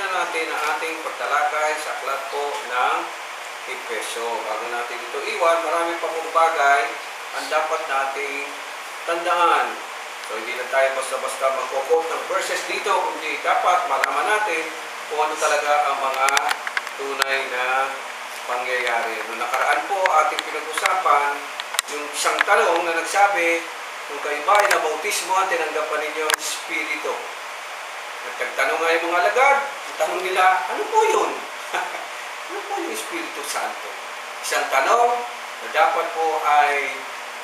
na natin ang ating pagtalakay sa aklat po ng Efeso. Bago natin ito iwan, marami pa pong bagay ang dapat nating tandaan. So, hindi na tayo basta-basta magkukot ng verses dito, kundi dapat malaman natin kung ano talaga ang mga tunay na pangyayari. Noong nakaraan po, ating pinag-usapan yung isang tanong na nagsabi, kung kayo ba ay nabautismo, tinanggapan ninyo ang Espiritu. Nagtanong nga yung mga alagad, ang tanong nila, ano po yun? Ano po yung Espiritu Santo? Isang tanong na dapat po ay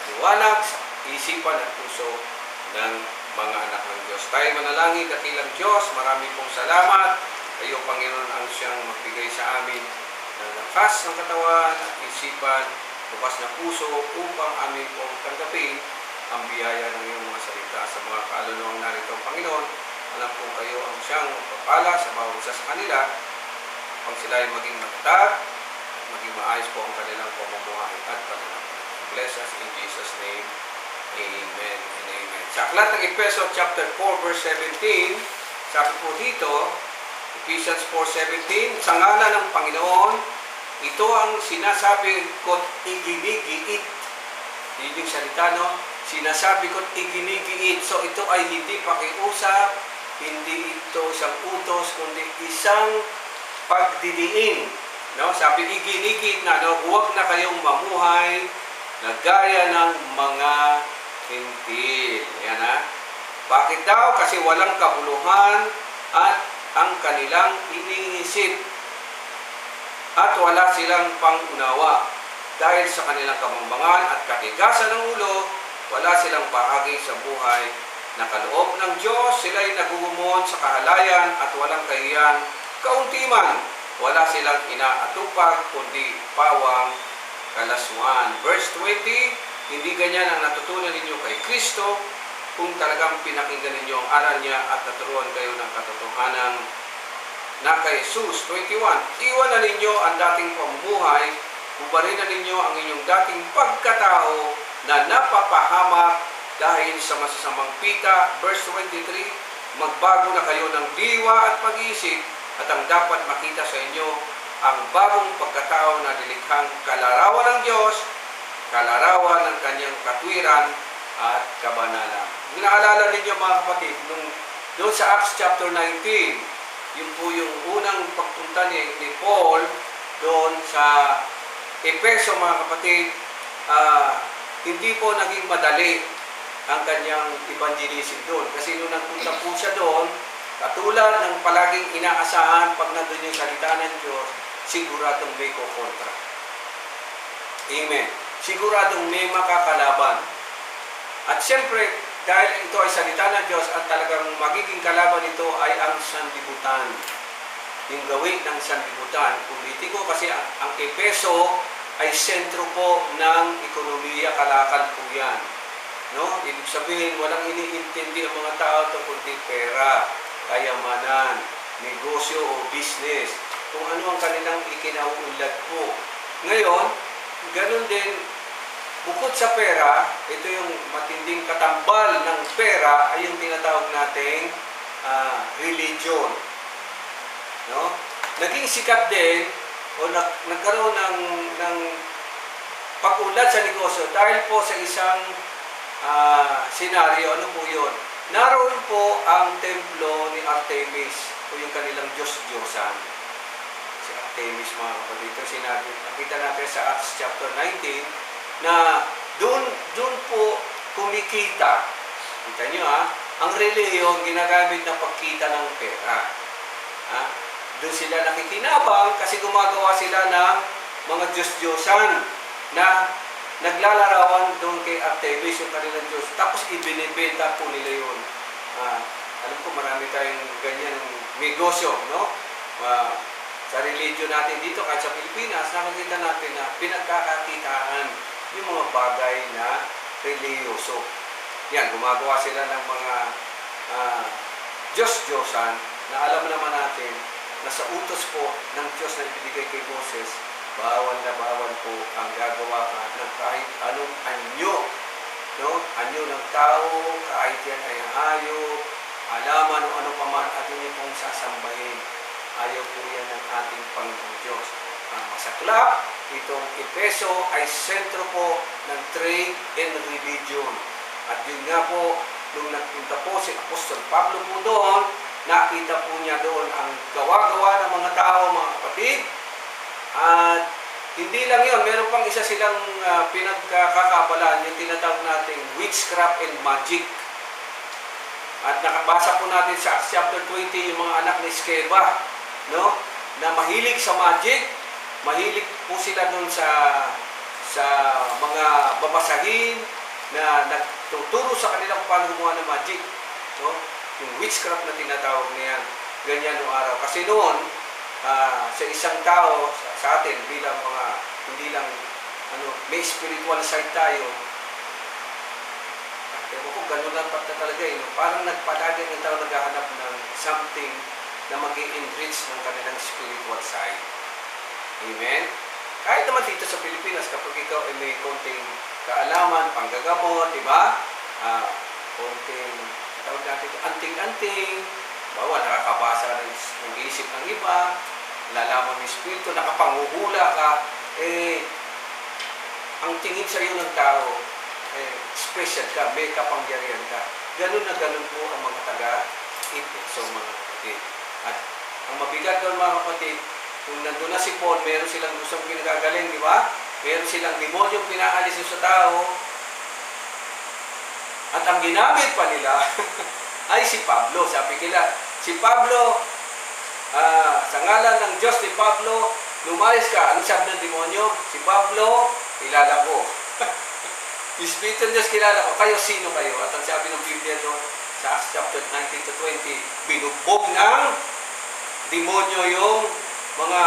liwanag sa isipan at puso ng mga anak ng Diyos. Tayo manalangin, dakilang Diyos, marami pong salamat. Kayo, Panginoon, ang siyang magbigay sa amin ng lakas ng katawan at isipan, bukas na puso upang amin pong tanggapin ang biyaya ng iyong mga salita sa mga kaluluwang narito, Panginoon. Alam po kayo ang siyang magpapala sa bawat isa sa kanila upang sila ay maging matatag at maging maayos po ang kanilang pamumuhay at pananampalataya. Bless us in Jesus' name. Amen and amen. Sa aklat ng Efeso chapter 4 verse 17, sabi po dito, Ephesians 4:17, sa ngalan ng Panginoon, ito ang sinasabi ko't iginigiit. Yun yung salita, no? Sinasabi ko't iginigiit. So ito ay hindi pakiusap, hindi ito isang utos, kundi isang pagdidiin. No? Sabi, iginigit na, no? Huwag na kayong mamuhay na gaya ng mga hintil. Yan, ha? Bakit daw? Kasi walang kabuluhan at ang kanilang iniisip at wala silang pangunawa. Dahil sa kanilang kamambangan at katigasan ng ulo, wala silang bahagi sa buhay na kaloob ng Diyos. Sila'y nagugumon sa kahalayan at walang kahiyang kauntiman. Wala silang inaatupag kundi pawang kalaswaan. Verse 20, hindi ganyan ang natutunan ninyo kay Kristo kung talagang pinakinggan ninyo ang aral niya at naturuan kayo ng katotohanan na kay Jesus. 21, iwan na ninyo ang dating pamumuhay, ubarin na ninyo ang inyong dating pagkatao na napapahamak dahil sa masasamang pita. Verse 23, magbago na kayo ng diwa at pag-iisip at ang dapat makita sa inyo ang bagong pagkatao na nilikhang kalarawan ng Diyos, kalarawan ng kanyang katwiran at kabanalan. Naalala ninyo mga kapatid, doon sa Acts chapter 19, yun po yung unang pagpunta ni Paul doon sa Efeso mga kapatid, hindi po naging madali ang kanyang evangelism doon. Kasi nung nagpunta po siya doon, katulad ng palaging inaasahan pag nandun yung salita ng Diyos, siguradong may kukontra. Amen. Siguradong may makakalaban. At siyempre, dahil ito ay salita ng Diyos at talagang magiging kalaban ito ay ang sanlibutan. Yung gawin ng sanlibutan. Politiko kasi ang Efeso ay sentro po ng ekonomiya, kalakal po yan. No? Ibig sabihin, walang iniintindi ang mga tao ito kundi pera, kayamanan, negosyo o business. Kung ano ang kanilang ikinauunlad po. Ngayon, ganun din, bukod sa pera, ito yung matinding katambal ng pera ay yung tinatawag nating religion. No? Naging sikat din o nagkaroon ng pag-unlad sa negosyo dahil po sa isang senaryo. Ano po yun? Naroon po ang templo ni Artemis o yung kanilang Diyos-Diyosan. Si Artemis mga kapatid. Ito sinabi, nakita natin sa Acts chapter 19 na doon po kumikita. Kita nyo ang reliyon ginagamit na pagkita ng pera. Doon sila nakikinabang kasi gumagawa sila ng mga Diyos-Diyosan na naglalarawan doon kay Artemis, yung kanilang Diyos. Tapos ibinibenta po nila yun. Alam ko marami tayong ganyan negosyo, no? Sa religion natin dito, kahit sa Pilipinas, nakikita natin na pinagkakakitaan yung mga bagay na religyoso. Yan, gumagawa sila ng mga Diyos-Diyosan na alam naman natin na sa utos po ng Diyos na ibinigay kay Moses, bawal na bawal po ang gagawa ka ng kahit anong anyo. No? Anyo ng tao, kahit yan ay hayop, alaman o ano paman at yun pong sasambahin. Ayaw po yan ng ating Panginoong Diyos. Ang masaklap, itong Efeso ay sentro po ng trade and religion. At yun nga po, nung nagpunta po si Apostol Pablo po doon, nakita po niya doon ang gawa-gawa ng mga tao, mga kapatid. At hindi lang yun, meron pang isa silang pinagkakabalaan, yung tinatawag natin witchcraft and magic. At nakabasa po natin sa Acts chapter 20 yung mga anak ni Sceva, no? Na mahilig sa magic, mahilig po sila doon sa mga babasahin na nagtuturo sa kanila kung paano gumawa ng magic, no? Yung witchcraft na tinatawag niyan, ganyan noong araw. Kasi noon, sa isang tao, sa atin, bilang mga, hindi lang, may spiritual side tayo, ewan ko, ganun lang talaga eh. Parang nagpalagi ng tao naghahanap ng something na mag-enrich ng kanilang spiritual side. Amen? Kahit naman dito sa Pilipinas, kapag ikaw ay may konting kaalaman, panggagamot, di ba? Konting, tawag natin ito, anting-anting, bawa, nakakabasa ng isip ng iba, lalaman ng espiritu, nakapanguhula ka, ang tingin sa iyo ng tao, special ka, may kapangyarihan ka. Ganun na ganun po ang mga taga-Efeso, mga kapatid. At ang mabigat doon, mga kapatid, kung nandun na si Paul, meron silang gustong pinagagaling, di ba? Meron silang demonyong pinaalis sa tao. At ang ginamit pa nila ay si Pablo. Sabi nila, si Pablo, sa ngalan ng Diyos ni Pablo, lumayas ka. Anong sabi ng demonyo? Si Pablo, kilala ko. Espiritu ng Diyos, kilala ko. Kayo, sino kayo? At ang sabi ng Biblia doon, sa Acts chapter 19 to 20, binugbog ng demonyo yung mga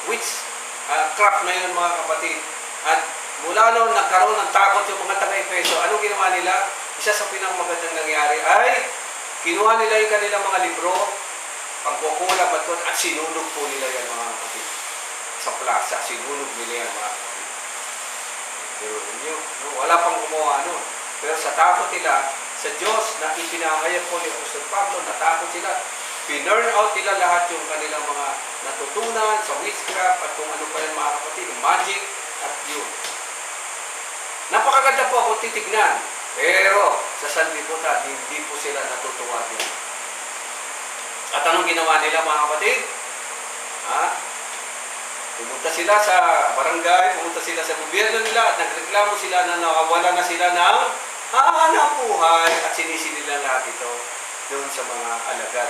witchcraft na yun, mga kapatid. At mula noon, nagkaroon ng takot yung mga taga-Efeso. Anong ginawa nila? Isa sa pinamagandang nangyari ay kinuha nila yung kanilang mga libro, pangkukulang at sinunog po nila yan, mga kapatid. Sa plaza, sinunog nila yan, mga kapatid. Pero ninyo, no? Wala pang gumawa nun. Pero sa takot nila, sa Diyos na ipinangayag po ni Apostol Pablo, natakot sila. Pinurn out nila lahat yung kanilang mga natutunan sa witchcraft at kung ano pa yan, mga kapatid, magic at yun. Napakaganda po ako titignan. Pero sa sanlibutan, hindi po sila natutuwa din. At anong ginawa nila, mga kapatid? Pumunta sila sa barangay, pumunta sila sa gobyerno nila at nagreklamo sila na nawawala na sila ng hanap buhay at sinisi nila lahat ito doon sa mga alagad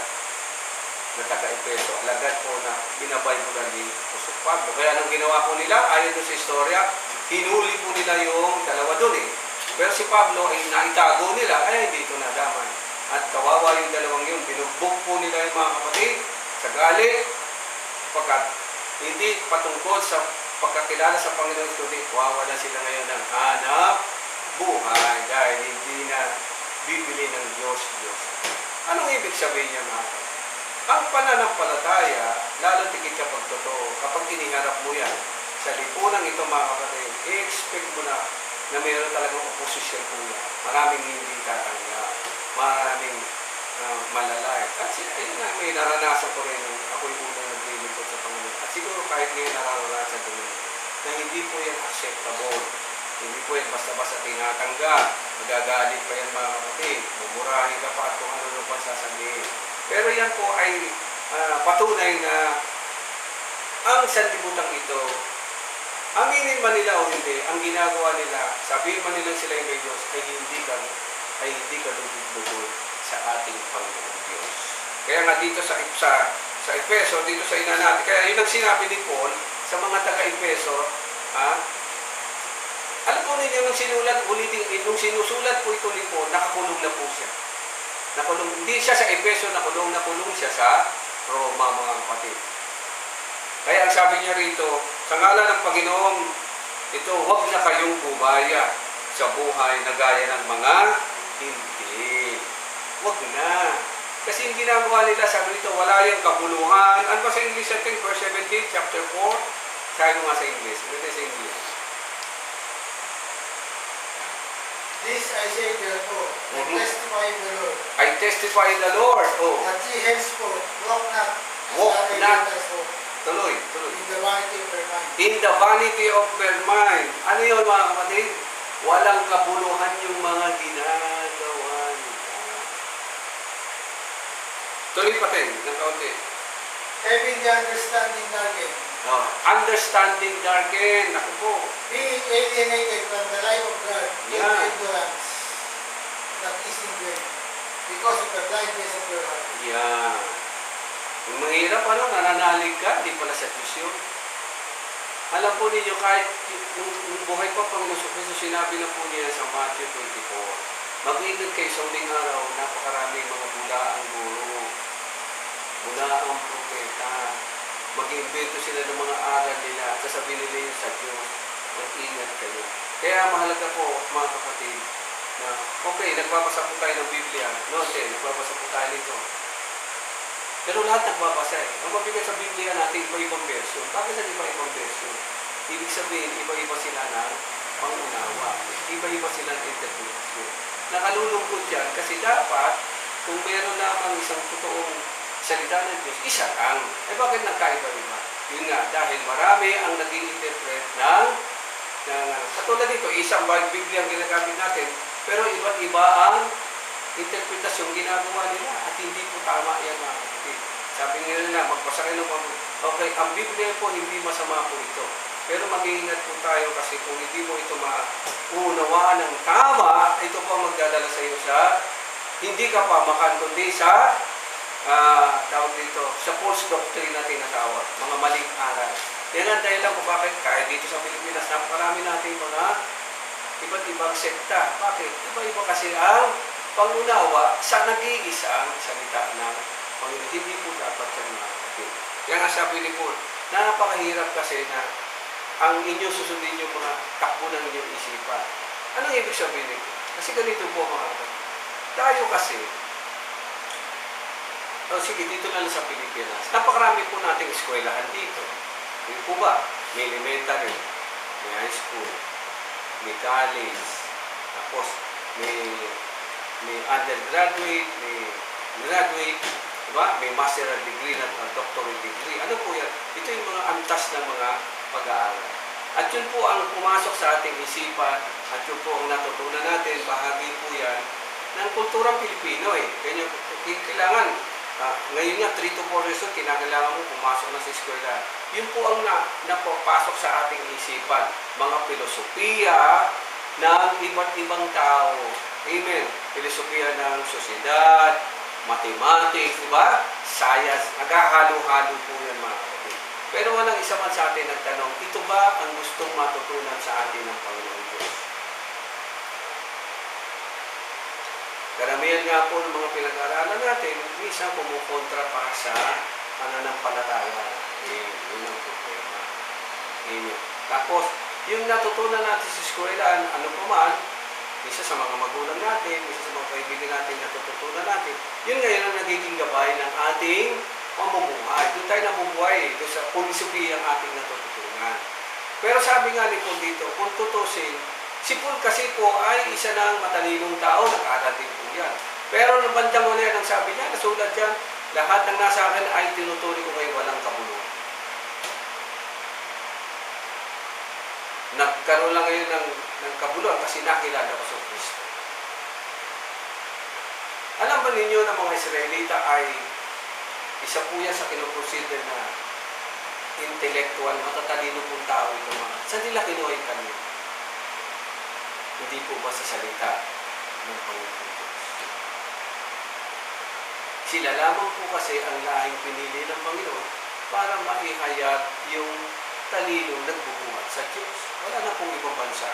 na taga-Efeso. Alagad po na binabaybulan ni Apostol Pablo. Kaya anong ginawa po nila? Ayon doon sa istorya, hinuli po nila yung dalawa doon eh. Pero si Pablo ay naitago nila, ay hindi ito nadamay. At kawawa yung dalawang yun, binugbog po nila yung mga kapatid sa galit, pagkat hindi patungkol sa pagkakilala sa Panginoon, kundi wawala sila ngayon ng hanap buhay dahil hindi na bibili ng Diyos. Anong ibig sabihin niya, mga kapatid? Ang pananampalataya, lalo tigit kapag totoo, kapag iniharap mo yan sa lipunang ito, mga kapatid, i-expect mo na mayroon talagang oposisyon po yan. Maraming hindi tatanggap, maraming malalay. At ayun na, may naranasan ko rin ako'y unang naglilipot sa Panginoon. At siguro kahit ngayon nararanasan ko rin na hindi po yan acceptable. Hindi po yan basta-basta tinatanggap. Magagalit pa yan, mga kapatid. Mumurahin ka pa at kung ano pa sasabihin. Pero yan po ay patunay na ang sanlibutan ito, aminin man nila o hindi, ang ginagawa nila, sabihin man nila sila yung may Diyos, ay hindi ka lugod sa ating Panginoon Diyos. Kaya nga dito sa Efeso, dito sa ina natin, kaya yun ang sinabi ni Paul sa mga taga-Efeso, alam po ninyo, nung sinusulat po ito ni Paul, nakakulong na po siya. Hindi siya sa Efeso nakulong siya sa Roma, mga kapatid. Kaya ang sabi niya rito, sa ngalan ng Panginoon, ito, huwag na kayong bumaya sa buhay na gaya ng mga hindi. Huwag na. Kasi yung ginagawa nila, sabi nito, wala yung kabuluhan. Ano ba sa English natin? Verse 17, chapter 4. Sabi mo nga sa English. Ito sa English. This I say therefore, I testify in the Lord. I testify in the Lord. Oh. That ye henceforth walk not Walk Not not. again therefore, Tuloy, tuloy. in the vanity of their mind. In the vanity of their mind. Ano yun mga kapatid? Walang kabuluhan yung mga ginagawa nila. Tuloy pa din, ng kaunti. Having the understanding darkened, Oh, understanding darken. Ako po. being alienated from the life of God, in Yeah. ignorance that is in them, because of the blindness of your heart. Yan. Yung mahirap, nananalig ka, di pala sa Diyos yun. Alam po ninyo, kahit nung buhay pa Panginoon Kristo, sinabi na po niya sa Matthew 24, mag-ingat kayo sa uling araw, napakaraming mga bulaang guro, bulaang propeta, mag-iimbento sila ng mga aral nila, sasabihin nila yun sa Diyos, mag-ingat kayo. Kaya mahalaga po, mga kapatid, na okay, nagbabasa po tayo ng Biblia, nagbabasa po tayo nito. Pero lahat nagbabasa eh. Ang mabigat sa Biblia natin, iba-ibang version. Bakit ang iba-ibang version? Ibig sabihin, iba-iba sila ng pangunawa. Iba-iba sila ng interpretation. Nakalulungkot yan kasi dapat, kung meron lamang isang totoong salita ng Diyos, isa lang. Eh bakit nagkaiba-iba? Yun nga, dahil marami ang nag-i-interpret ng katulad dito, isang Biblia ang ginagamit natin, pero iba't iba ang interpretasyon ginagawa nila at hindi po tama yan mga kapatid. Sabi nila, magbasa kayo ng okay, ang Biblia po hindi masama po ito. Pero mag-iingat po tayo kasi kung hindi mo ito maunawaan ng tama, ito po magdadala sa iyo sa hindi ka pa kundi sa tawag dito, sa false doctrine na tinatawag, mga maling aral. Yan ang dahilan kung bakit kahit dito sa Pilipinas, napakarami natin mga iba't ibang sekta. Bakit? Iba-iba kasi ang pangunawa sa nag-iisang salita ng Panginoon. Hindi po dapat yan mga kapatid. Kaya nga sabi ni Paul, napakahirap kasi na ang inyong susundin yung mga takbo ng inyong isipan. Anong ibig sabihin nito? Kasi ganito po mga kapatid. Tayo kasi, sige, dito na lang sa Pilipinas, napakarami po nating eskwelahan dito. Yung po ba? May elementary, may high school, may college, tapos may undergraduate, may graduate, diba? May master's degree at doctorate degree. Ano po yan? Ito yung mga antas ng mga pag-aaral. At yun po ang pumasok sa ating isipan at yun po ang natutunan natin, bahagi po yan ng kulturang Pilipino eh. Kaya kailangan, ngayon nga 3 to 4 years old, kinakailangan mo pumasok na sa eskwela. Yun po ang napapasok sa ating isipan. Mga filosofiya ng iba't ibang tao. Amen. Filosofiya ng sosyedad, mathematics, di ba? Science, nagkahalo-halo po yan mga kapatid. Pero walang isa man sa atin nagtanong, ito ba ang gustong matutunan sa atin ng Panginoon Diyos? Karamihan nga po ng mga pinag-aralan natin, minsan kumukontra pa sa pananampalataya. Yun ang problema. Tapos, yung natutunan natin sa eskwelahan, ano pa man, isa sa mga magulang natin, isa sa mga kaibigan natin natututunan natin, yun ngayon ang nagiging gabay ng ating pamumuhay. Doon tayo nabubuhay, doon sa pulisopi ang ating natututunan. Pero sabi nga ni Paul dito, kung tutusin, si Paul kasi po ay isa ng matalinong tao, nag-aaral din po yan. Pero nung bandang uli, ang sabi niya, nasulat dyan, lahat ng nasa akin ay tinuturi ko kayo walang kabuluhan. Nagkaroon lang ngayon ng kabuluhan kasi nakilala ko sa Kristo. Alam ba ninyo na mga Israelita ay isa po yan sa kinukonsider na intellectual, matatalino pong tao ito mga. Saan nila kinuha yung kanila? Hindi po ba sa salita ng Panginoon Diyos? Sila lamang po kasi ang lahing pinili ng Panginoon para maihayag yung talinong nagbubuhat sa Diyos. Wala na pong ibang bansa.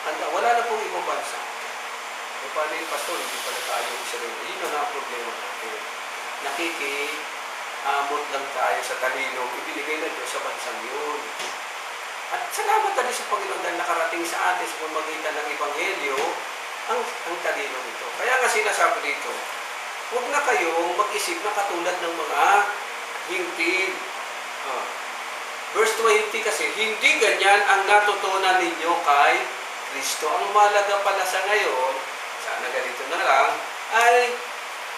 Wala na pong ibang bansa. E paano yung pastor, hindi pala tayo Israel. Yun na ang problema natin. Nakikiamot lang tayo sa talinong ibinigay na Diyos sa bansang yun. At salamat tayo sa Panginoon dahil nakarating sa atin sa pamamagitan ng Ebanghelyo ang talinong ito. Kaya nga sinasabi dito, huwag na kayong mag-isip na katulad ng mga hintil. Verse 20 kasi, hindi ganyan ang natutunan ninyo kay Kristo. Ang malaga pala sa ngayon, sana ganito na lang, ay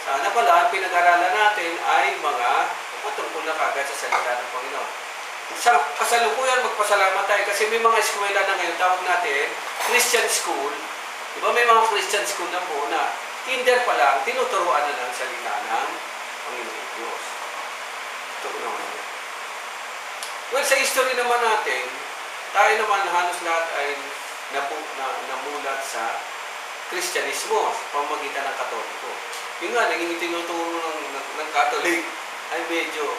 sana ang pinag-aralan natin ay mga patungkol na kagad sa salita ng Panginoon. Sa kasalukuyan, magpasalamat tayo kasi may mga eskwela na ngayon, tawag natin, Christian school. Di ba may mga Christian school na po na kinder pa lang, tinuturuan na ng salita ng Panginoon Diyos. Ito naman. Well, sa history naman natin, tayo naman halos lahat ay namulat sa Kristyanismo sa pamamagitan ng Katoliko. Yung nga, naging tinuturo ng Katolik ay medyo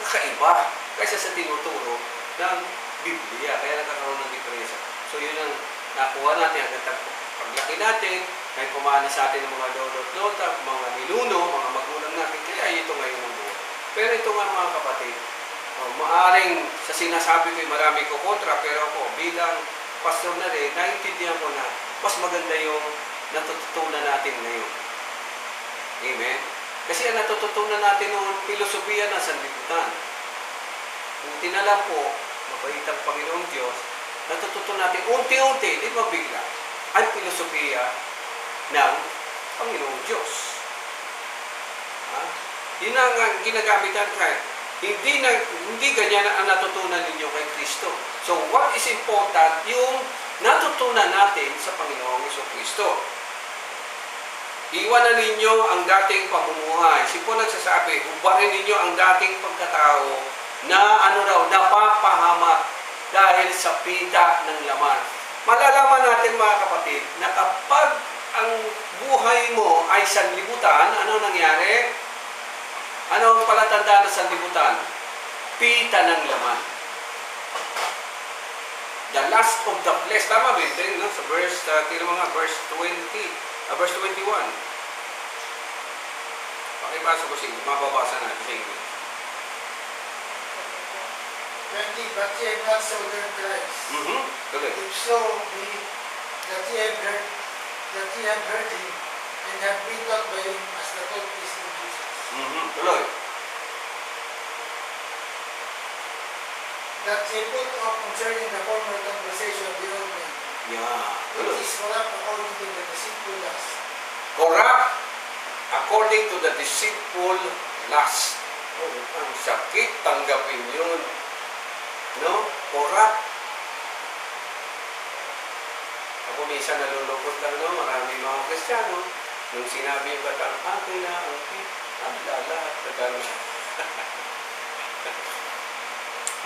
kakaiba kaysa sa tinuturo ng Biblia. Kaya nagkakaroon ng diferensya. So yun ang nakuha natin hanggang paglaki natin, may pumana sa atin ng mga lolo-lota, mga ninuno, mga magulang natin. Kaya ito ngayon ang buhay. Pero ito nga mga kapatid, maaring sa sinasabi ko marami ko kontra, pero ako bilang pastor na rin, naiintindihan ko na mas maganda yung natututunan natin ngayon. Amen? Kasi ang natututunan natin noon, filosofiya ng sanlibutan. Buti na lang po, mabait ang Panginoong Diyos, natututunan natin unti-unti, di ba bigla, ang filosofiya ng Panginoong Diyos. Yun ang ginagamit natin. Hindi ganyan ang natutunan ninyo kay Kristo. So, what is important? Yung natutunan natin sa Panginoong Kristo. Iwanan ninyo ang dating pamumuhay. Si Paul nagsasabi, hubarin ninyo ang dating pagkatao na napapahamak dahil sa pita ng laman. Malalaman natin mga kapatid na kapag ang buhay mo ay sanlibutan, ano nangyari? Ano ang palatandaan ng sanlibutan? Pita ng laman. The lust of the flesh. Tama ba ito? No? Sa verse 21. Pakibasa ko siya. Mababasa natin sa English. 20, but ye have not so learned Christ. Tuloy. If so be that ye have heard him, and have been taught by him as the taught is in Jesus. Tuloy. That ye put off concerning the former conversation of the old man, Tuloy. which is corrupt according to the deceitful lust. Corrupt according to the deceitful lust. Oh, ang sakit, tanggapin yun. No? Corrupt. Ako minsan nalulungkot lang, no? Maraming mga Kristiyano, nung sinabi yung batang, akin na ang lahat na gano'n siya.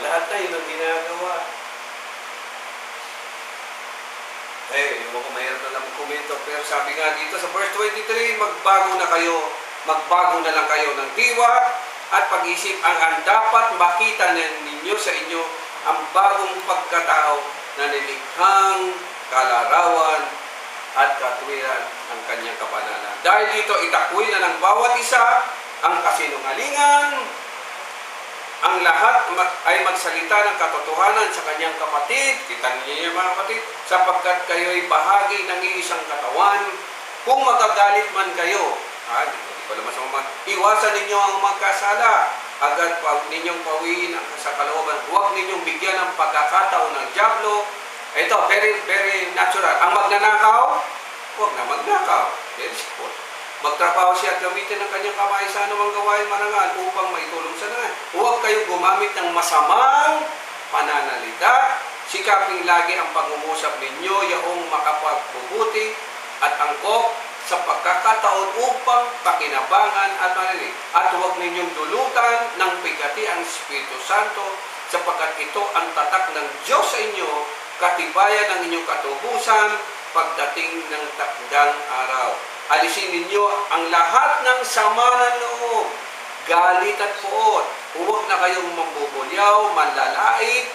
Lahat na yun ang ginagawa. Yung mga mahirap na lang komento, pero sabi nga dito sa verse 23, magbago na lang kayo ng diwa at pag-isip ang dapat makita ninyo sa inyo ang bagong pagkatao na nilikhang kalarawan at katwiran ng kanyang kabanalan. Dahil dito, itakwil na ng bawat isa ang kasinungalingan, ang lahat ay magsalita ng katotohanan sa kanyang kapatid. Kita niyo mga kapatid, sapagkat kayo'y bahagi ng iisang katawan. Kung magagalit man kayo, hindi pala masama, iwasan ninyo ang magkasala. Agad ninyong pawiin sa kalooban. Huwag ninyong bigyan ng pagkakataon ng dyablo. Ito, very, very natural. Ang magnanakaw, huwag na magnakaw. Very simple. Magtrabaho siya at gamitin ng kanyang kamay sa anumang gawain marangal upang maitulong sa nanay. Huwag kayo gumamit ng masamang pananalita. Sikaping lagi ang pangungusap ninyo yaong makapagbubuti at angkop sa pagkakataon upang pakinabangan at marinig. At huwag ninyong dulutan ng bigati ang Espiritu Santo sapagkat ito ang tatak ng Diyos sa inyo, katibayan ng inyong katubusan pagdating ng takdang araw. Alisin ninyo ang lahat ng sama ng loob, galit at puot. Huwag na kayong mambubulyaw, manlalait,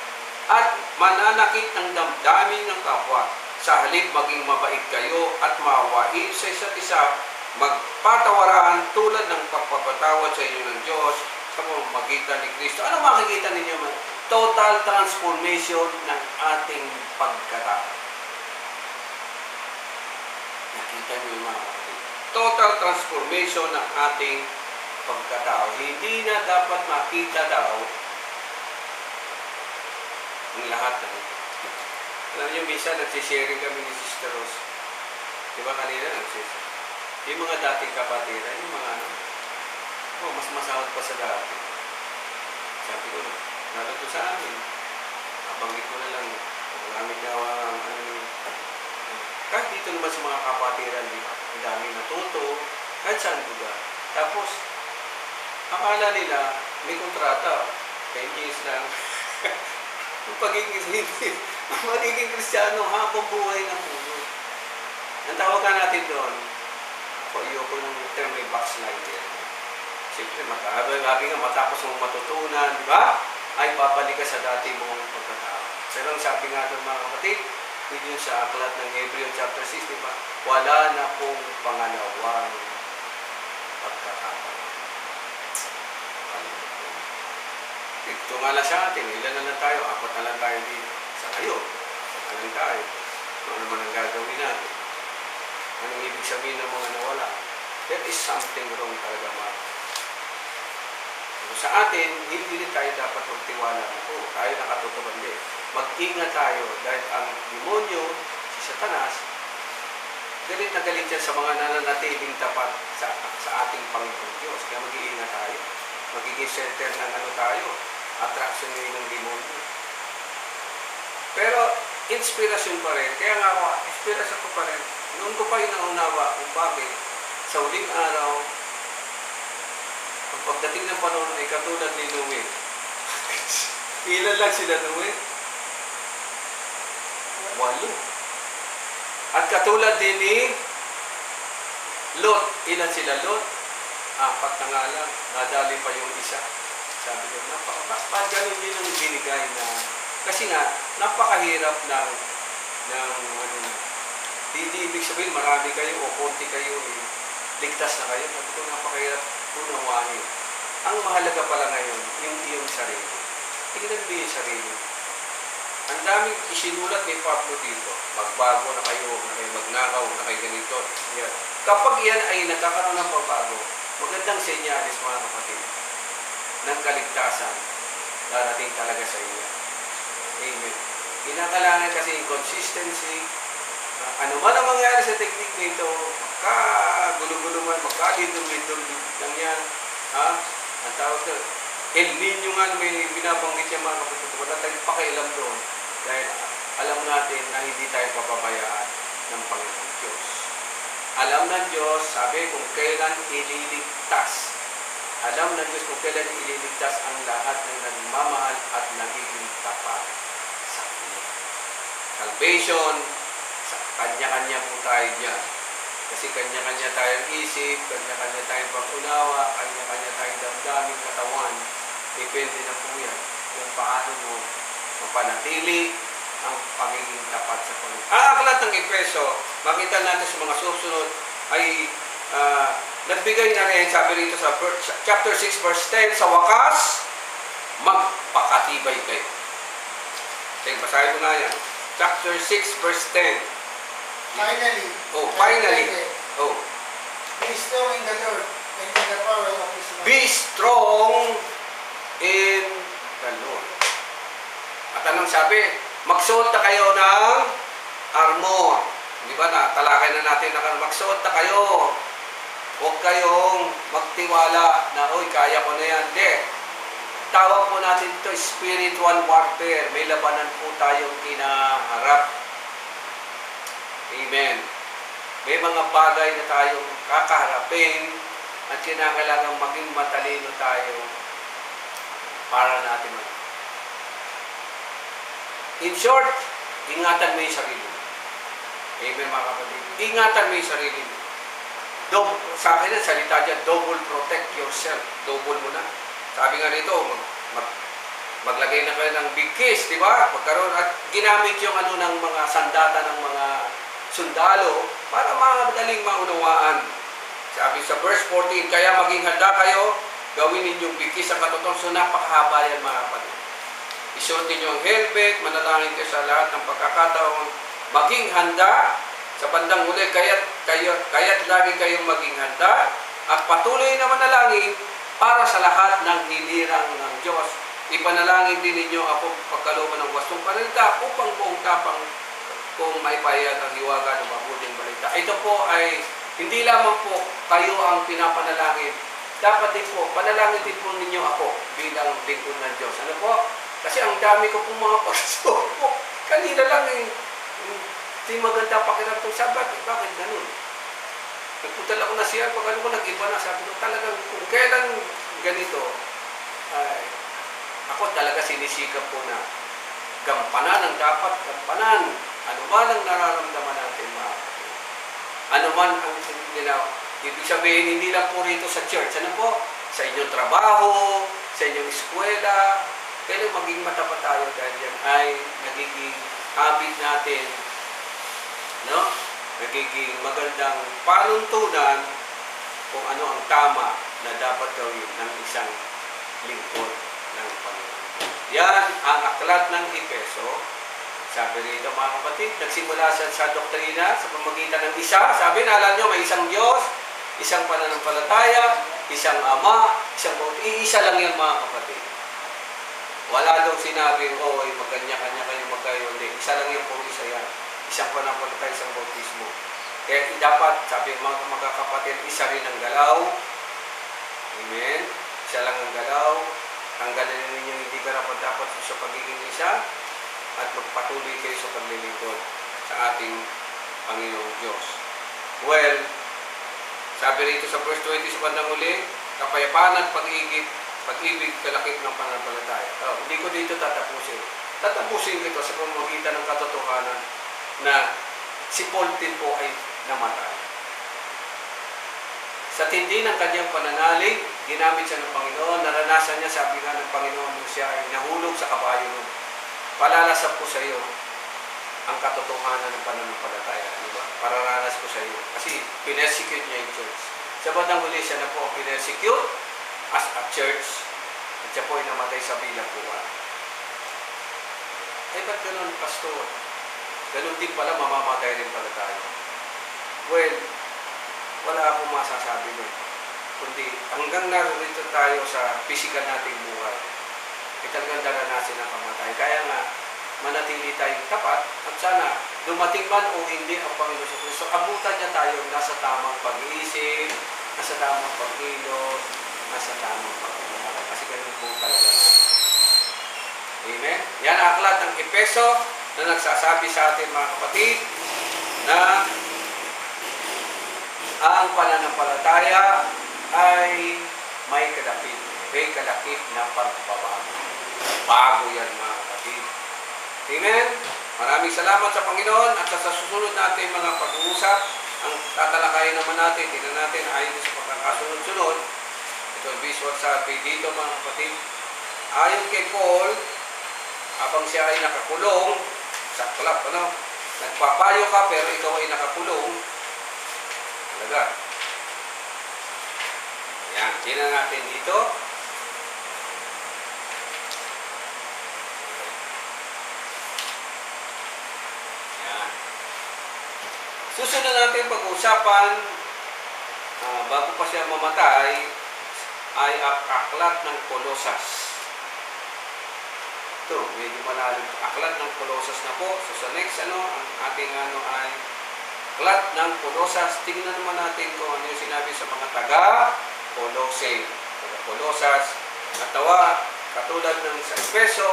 at mananakit ng damdamin ng kapwa. Sa halip maging mabait kayo at maawain sa isa't isa, magpatawaran tulad ng pagpapatawad sa inyo ng Diyos sa pamamagitan ni Kristo. Ano makikita ninyo man? Total transformation ng ating pagkatao. Nakita niyo yung mga kapatid. Total transformation ng ating pagkatao. Hindi na dapat makita daw ang lahat ng ito. Alam niyo, minsan nagsisharing kami ni Sister Rose. Di ba kanina nagsisharing? Yung mga dating kapatiran, yung mga mas masahod pa sa dati. Sabi ko, lalo to sa amin. Nabanggit ko na lang, gamit na kahit dito naman sa mga kapatiran, di ba? Ang daming natuto, kahit saan lugar. Tapos, akala nila, may kontrata, 10 years lang. Ang magiging Kristiyano, habang buhay na puno. Ang tawagan natin doon, ako, ayoko ng term may backslider. Siyempre, sabi nga, matapos mong matutunan, di ba? Ay, babalik ka sa dati mong pagkatao. Pero ang sabi nga doon, mga kapatid, yun sa aklat ng Hebreo chapter 6, di ba? Wala na pong pangalawang pagkakataon. Ito nga lang sa atin, ilan na lang tayo, 4 na lang tayo dito. Sa kayo, 4 na lang tayo. Ano naman ang gagawin natin? Anong ibig sabihin ng mga nawala? There is something wrong talaga, mga. Sa atin, hindi tayo dapat magtiwala na, tayo nakatutuban din. Mag-ingat tayo dahil ang demonyo, si Satanas, galit na galit yan sa mga nananatiling tapat sa ating Panginoon Diyos. Kaya mag-iingat tayo. Magiging center ng tayo, attraction ng demonyo. Pero, inspirasyon pa rin. Kaya nga ako, inspirasyon ko pa rin. Noon ko pa yung naunawa kung bakit sa uling araw, ang pagdating ng panahon ay katulad ni Noe. Ilan lang sila Noe? 8. At katulad din ni Lot. Ilan sila Lot? 4 na nga lang. Nadali pa yung isa. Sabi ko, bakit ganun din ang binigay na, kasi nga, napakahirap ng hindi ibig sabihin marami kayo o konti kayo, ligtas na kayo. Sabi ko, napakahirap unawain. Ang mahalaga pala ngayon, yung iyong sarili. Tingnan mo yung sarili. Ang daming isinulat ni Pablo dito. Magbago na kayo magnakaw, na kayo ganito. Yan. Kapag yan ay nagkakaroon ng pagbago, magandang senyalis, mga kapatid, ng kaligtasan, darating talaga sa iyo. Amen. Kinakailangan kasi yung consistency. Ano man ang mangyari sa technique nito, magkagulo-gulo man, magkalidol-lidol lang yan. Ang tawag doon, El Niño nga may binabanggit niya, mga kapatid, wala tayong pakialam doon. Dahil alam natin na hindi tayo papabayaan ng Panginoon Diyos. Alam ng Diyos, sabi, kung kailan ililigtas. Alam ng Diyos kung kailan ililigtas ang lahat ng nagmamahal at nagiging tapat sa Kanya. Salvation, sa Kanya-Kanya po tayo dyan. Kasi Kanya-Kanya tayong isip, Kanya-Kanya tayong pag-unawa, Kanya-Kanya tayong damdamin, katawan. Depende na po yan kung paano mo mapanatili ang pagiging tapat sa Panginoon. Ang aklat ng Efeso, makita natin sa mga susunod, ay nagbigay na rin, sabi rito sa chapter 6 verse 10, sa wakas, magpakatibay kayo. Basahin ko na yan. Chapter 6 verse 10. Finally. Finally. Be strong in the Lord and in the power of His might. Be strong in the Lord. At anong sabi? Magsuot na kayo ng armor. Di ba na? Talakay na natin na magsuot na kayo. Huwag kayong magtiwala na, kaya ko na yan. Hindi. Tawag po natin ito spiritual warfare. May labanan po tayong kinaharap. Amen. May mga bagay na tayong kakaharapin at kinakailangan maging matalino tayo para natin mag. In short, ingatan mo yung sarili mo. Amen, mga kapatid. Ingatan mo yung sarili mo. Sa akin na salita dyan, double protect yourself. Double mo na. Sabi nga rito, maglagay na kayo ng big kiss, di ba? Magkaroon at ginamit yung ng mga sandata ng mga sundalo para madaling maunawaan. Sabi sa verse 14, kaya maging handa kayo, gawin ninyong big kiss ang katotohanan. So napakahaba yan, mga kapatid. Isuot ninyo ang helmet, manalangin kayo sa lahat ng pagkakataon. Maging handa sa bandang huli, kaya't lagi kayong maging handa at patuloy na manalangin para sa lahat ng hinirang ng Diyos. Ipanalangin din ninyo ako pagkalooban ng wastong panalita upang buong tapang kung maipahayag ang hiwaga ng mabuting balita. Ito po ay hindi lamang po kayo ang pinapanalangin, dapat din po, panalangin din po ninyo ako bilang lingkod ng Diyos. Ano po? Kasi ang dami ko pong mga pagsubok. Kanina lang hindi maganda pakiram itong Sabat. Bakit ganun? Nagpuntal ako na siya, pag ano ko nag-iba na, sabi ko talagang kung kailan ganito, ay, ako talaga sinisikap ko na gampanan ang dapat gampanan. Ano man ang nararamdaman natin, mga kapatid. Ano man ang ibig sabihin, hindi lang po rito sa church. Ano po? Sa inyong trabaho, sa inyong eskwela, kailan maging matapat tayo dahil yan ay nagiging habit natin, no? Nagiging magandang panuntunan kung ano ang tama na dapat gawin ng isang lingkod ng Panginoon. Yan ang aklat ng Efeso. Sabi rito mga kapatid, nagsimula sa doktrina sa pamamagitan ng isa. Sabi, naalala nyo, may isang Diyos, isang pananampalataya, isang Ama, isang Bautismo. Iisa lang yan mga kapatid. Wala daw sinabing, magkanya-kanya kayo magkayo. Hindi, isa lang yan po, isa yan. Isang pananampalataya, isang Bautismo. Kaya dapat, sabi mga kapatid, isa rin ang galaw. Amen? Isa lang ang galaw. Tanggalin ninyo hindi ka dapat sa pagiging isa at magpatuloy kayo sa paglilingkod sa ating Panginoong Diyos. Well, sabi rito sa verse 20 sa bandang uli, kapayapaan at pag-ibig kalakip ng pananampalataya. Hindi ko dito tatapusin. Tatapusin ko ito sa pamamagitan ng katotohanan na si Paul din po ay namatay. Sa tindi ng kanyang pananalig, ginamit siya ng Panginoon, naranasan niya, sabi nga ng Panginoon nung siya ay nahulog sa kabayo nun. Palalasap ko sa iyo ang katotohanan ng pananampalataya. Diba? Pararanas ko sa iyo. Kasi pinersecute niya yung church. Sa bandang huli siya na po ang pinersecute as a church at siya po ay namatay sa bilangguan. Eh, ba't ganun, pastor? Ganun din pala, mamamatay rin pala tayo. Well, wala akong masasabi nun. Kundi hanggang narito tayo sa physical nating buhay, talagang daranasin ang kamatay. Kaya nga, manatili tayong tapat at sana dumating man o hindi ang Panginoon sa Kristo, abutan niya tayo nasa tamang pag-iisip, nasa tamang pag-ilos, nasa tamang pag-iisip. Kasi ganun po talaga natin. Amen? Yan ang aklat ng Efeso na nagsasabi sa atin mga kapatid na ang pananampalataya ay may kalakip na pagbabago. Bago yan mga kapatid. Amen? Maraming salamat sa Panginoon at sa susunod natin mga pag-uusap, ang tatalakayin naman natin, tingnan natin ayon sa pagkakasunod-sunod. Ito ang visual sabi dito mga kapatid. Ayon kay Paul, habang siya ay nakakulong, saklap, nagpapayo ka pero ikaw ay nakakulong, talaga. Yan, tingnan natin dito. Susunod natin pag-usapan, bago pa siya mamatay, ay aklat ng Kolosas. Ito, medyo malalim. Aklat ng Kolosas na po. So sa next, ang ating ay aklat ng Kolosas. Tingnan naman natin kung ano yung sinabi sa mga taga-Kolose. Taga-Kolosas. Natawa, katulad ng sa Efeso,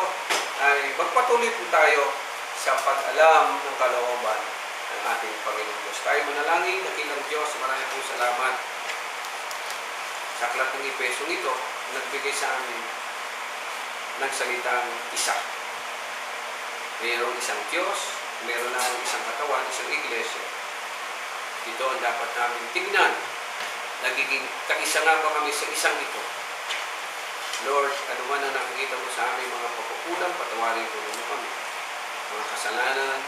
ay magpatuloy po tayo sa pag-alam ng kalooban ng ating Panginoon Diyos. Tayo manalangin, dakilang Diyos, maraming pong salamat sa aklat ng Efeso ito, nagbigay sa amin ng salitang isa. Mayroong isang Diyos, mayroon namang isang katawan, isang iglesia. Ito ang dapat namin tingnan. Nagiging kaisa nga ba kami sa isang ito? Lord, ano man ang nakikita mo sa aming mga pagkukulang, patawarin ko mo kami. Mga kasalanan,